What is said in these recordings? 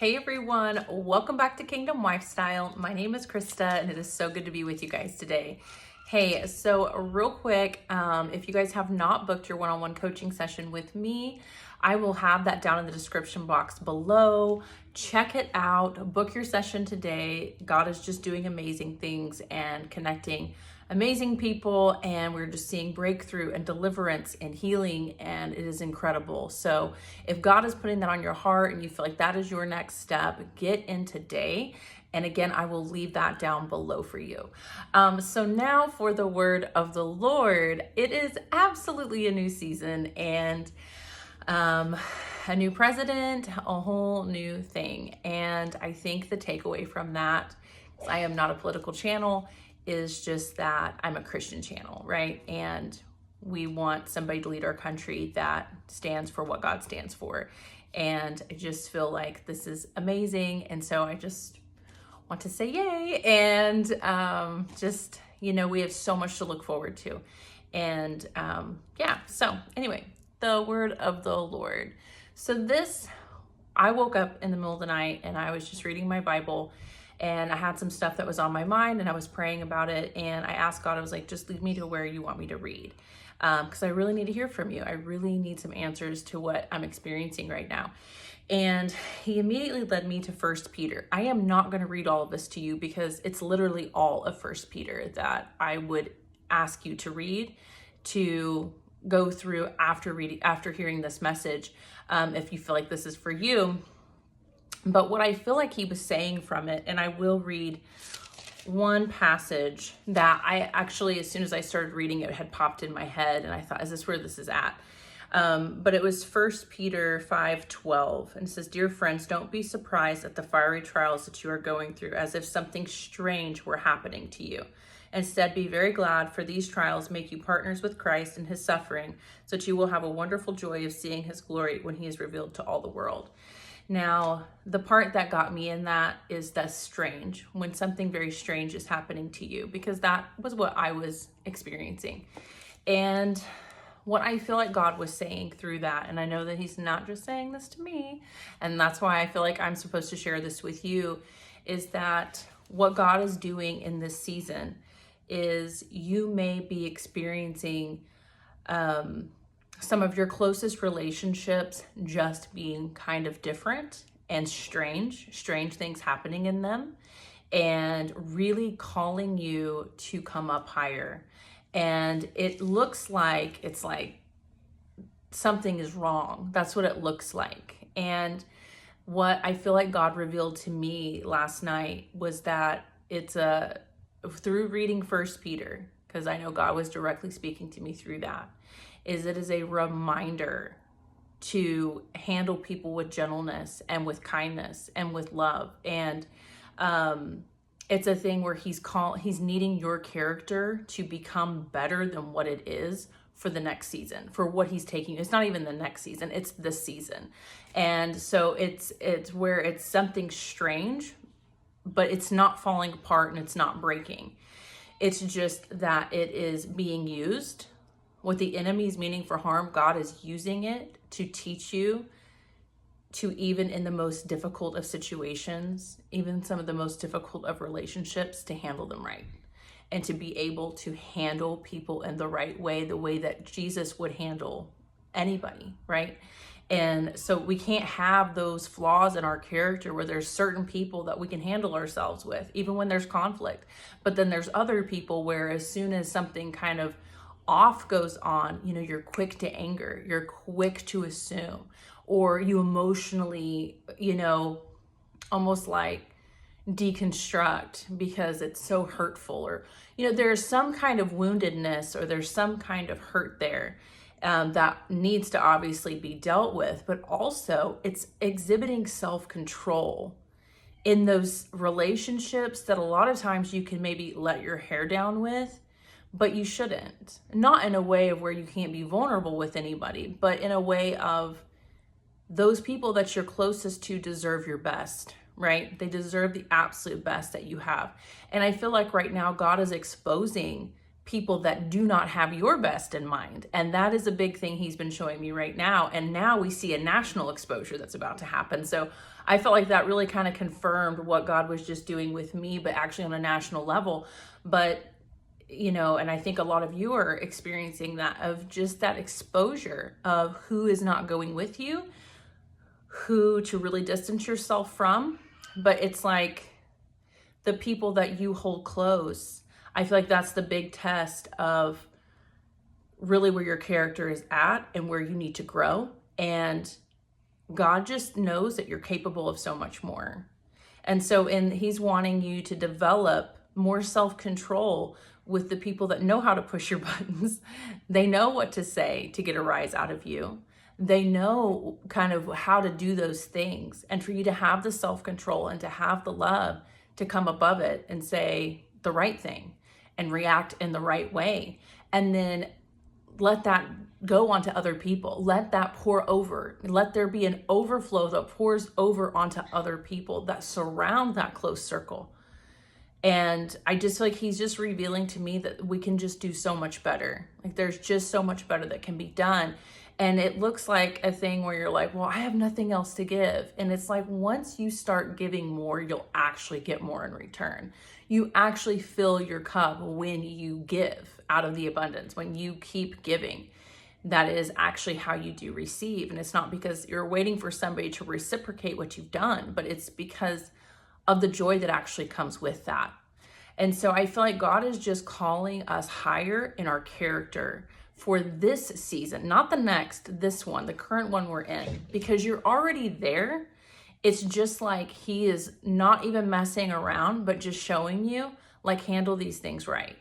Hey everyone, welcome back to Kingdom Lifestyle. My name is Krista and it is so good to be with you guys today. Hey, so real quick, if you guys have not booked your one-on-one coaching session with me, I will have that down in the description box below. Check it out, book your session today. God is just doing amazing things and connecting amazing people, and we're just seeing breakthrough and deliverance and healing, and it is incredible. So if God is putting that on your heart and you feel like that is your next step, get in today. And again, I will leave that down below for you. So now for the word of the Lord. It is absolutely a new season and a new president, a whole new thing. And I think the takeaway from that, I am not a political channel, is just that I'm a Christian channel, right? And we want somebody to lead our country that stands for what God stands for. And I just feel like this is amazing. And so I just want to say yay. And we have so much to look forward to. And so anyway, the word of the Lord. So I woke up in the middle of the night and I was just reading my Bible, and I had some stuff that was on my mind and I was praying about it. And I asked God, I was like, just lead me to where you want me to read. Because I really need to hear from you. I really need some answers to what I'm experiencing right now. And he immediately led me to 1 Peter. I am not going to read all of this to you because it's literally all of 1 Peter that I would ask you to read, to go through after hearing this message, if you feel like this is for you. But what I feel like he was saying from it, and I will read one passage that I actually, as soon as I started reading it, had popped in my head, and I thought, is this where this is at? But it was 1 Peter 5:12, and it says, "Dear friends, don't be surprised at the fiery trials that you are going through, as if something strange were happening to you. Instead, be very glad, for these trials make you partners with Christ in his suffering, so that you will have a wonderful joy of seeing his glory when he is revealed to all the world." Now, the part that got me in that is that's strange, when something very strange is happening to you, because that was what I was experiencing. And what I feel like God was saying through that, and I know that he's not just saying this to me, and that's why I feel like I'm supposed to share this with you, is that what God is doing in this season is you may be experiencing some of your closest relationships just being kind of different and strange things happening in them, and really calling you to come up higher. And it looks like it's like something is wrong. That's what it looks like. And what I feel like God revealed to me last night was that it's through reading 1 Peter, because I know God was directly speaking to me through that, is it is a reminder to handle people with gentleness and with kindness and with love. And it's a thing where he's needing your character to become better than what it is for the next season, for what he's taking. It's not even the next season, it's this season. And so it's where it's something strange, but it's not falling apart and it's not breaking. It's just that it is being used. What the enemy is meaning for harm, God is using it to teach you to, even in the most difficult of situations, even some of the most difficult of relationships, to handle them right. And to be able to handle people in the right way, the way that Jesus would handle anybody, right? And so we can't have those flaws in our character where there's certain people that we can handle ourselves with, even when there's conflict. But then there's other people where as soon as something kind of off goes on, you're quick to anger, you're quick to assume, or you emotionally, almost like deconstruct because it's so hurtful, or, there's some kind of woundedness or there's some kind of hurt there that needs to obviously be dealt with, but also it's exhibiting self-control in those relationships that a lot of times you can maybe let your hair down with, but you shouldn't. Not in a way of where you can't be vulnerable with anybody, but in a way of those people that you're closest to deserve your best, right? They deserve the absolute best that you have. And I feel like right now God is exposing people that do not have your best in mind. And that is a big thing he's been showing me right now. And now we see a national exposure that's about to happen. So I felt like that really kind of confirmed what God was just doing with me, but actually on a national level. But, you know, and I think a lot of you are experiencing that, of just that exposure of who is not going with you, who to really distance yourself from. But it's like the people that you hold close. I feel like that's the big test of really where your character is at and where you need to grow. And God just knows that you're capable of so much more. And so he's wanting you to develop more self-control with the people that know how to push your buttons. They know what to say to get a rise out of you. They know kind of how to do those things. And for you to have the self-control and to have the love to come above it and say the right thing and react in the right way. And then let that go onto other people. Let that pour over. Let there be an overflow that pours over onto other people that surround that close circle. And I just feel like he's just revealing to me that we can just do so much better. Like there's just so much better that can be done. And it looks like a thing where you're like, well, I have nothing else to give. And it's like, once you start giving more, you'll actually get more in return. You actually fill your cup when you give out of the abundance, when you keep giving. That is actually how you do receive. And it's not because you're waiting for somebody to reciprocate what you've done, but it's because of the joy that actually comes with that. And so I feel like God is just calling us higher in our character for this season, not the next, this one, the current one we're in, because you're already there. It's just like he is not even messing around, but just showing you, like, handle these things right.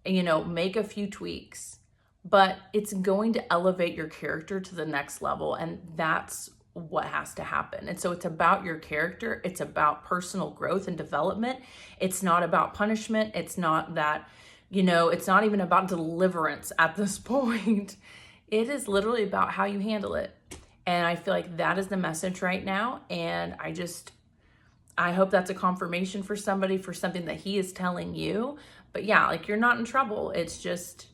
And, you know, make a few tweaks, but it's going to elevate your character to the next level. And that's what has to happen. And so it's about your character. It's about personal growth and development. It's not about punishment. It's not that, you know, it's not even about deliverance at this point. It is literally about how you handle it. And I feel like that is the message right now. And I hope that's a confirmation for somebody, for something that he is telling you. But yeah, like, you're not in trouble. It's just,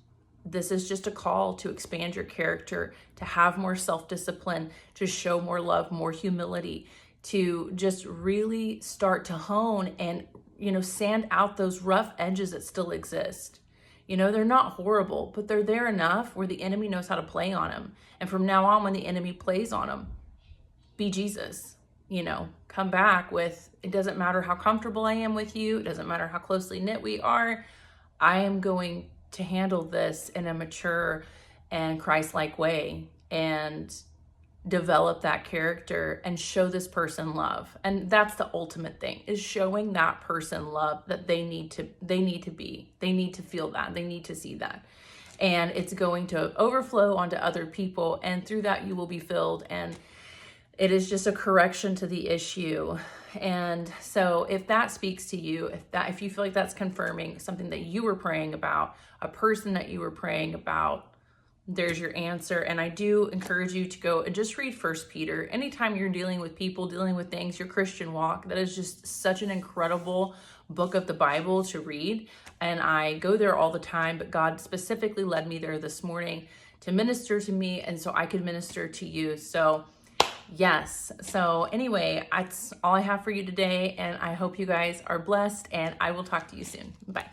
this is just a call to expand your character, to have more self-discipline, to show more love, more humility, to just really start to hone and, you know, sand out those rough edges that still exist. You know, they're not horrible, but they're there enough where the enemy knows how to play on them. And from now on, when the enemy plays on them, be Jesus. You know, come back with, it doesn't matter how comfortable I am with you. It doesn't matter how closely knit we are. I am going to handle this in a mature and Christ-like way and develop that character and show this person love. And that's the ultimate thing, is showing that person love that they need to be. They need to feel that. They need to see that. And it's going to overflow onto other people. And through that, you will be filled. And it is just a correction to the issue. And so if that speaks to you, if you feel like that's confirming something that you were praying about, a person that you were praying about, there's your answer. And I do encourage you to go and just read 1 Peter. Anytime you're dealing with people, dealing with things, your Christian walk, that is just such an incredible book of the Bible to read. And I go there all the time, but God specifically led me there this morning to minister to me, and so I could minister to you. So yes. So anyway, that's all I have for you today. And I hope you guys are blessed, and I will talk to you soon. Bye.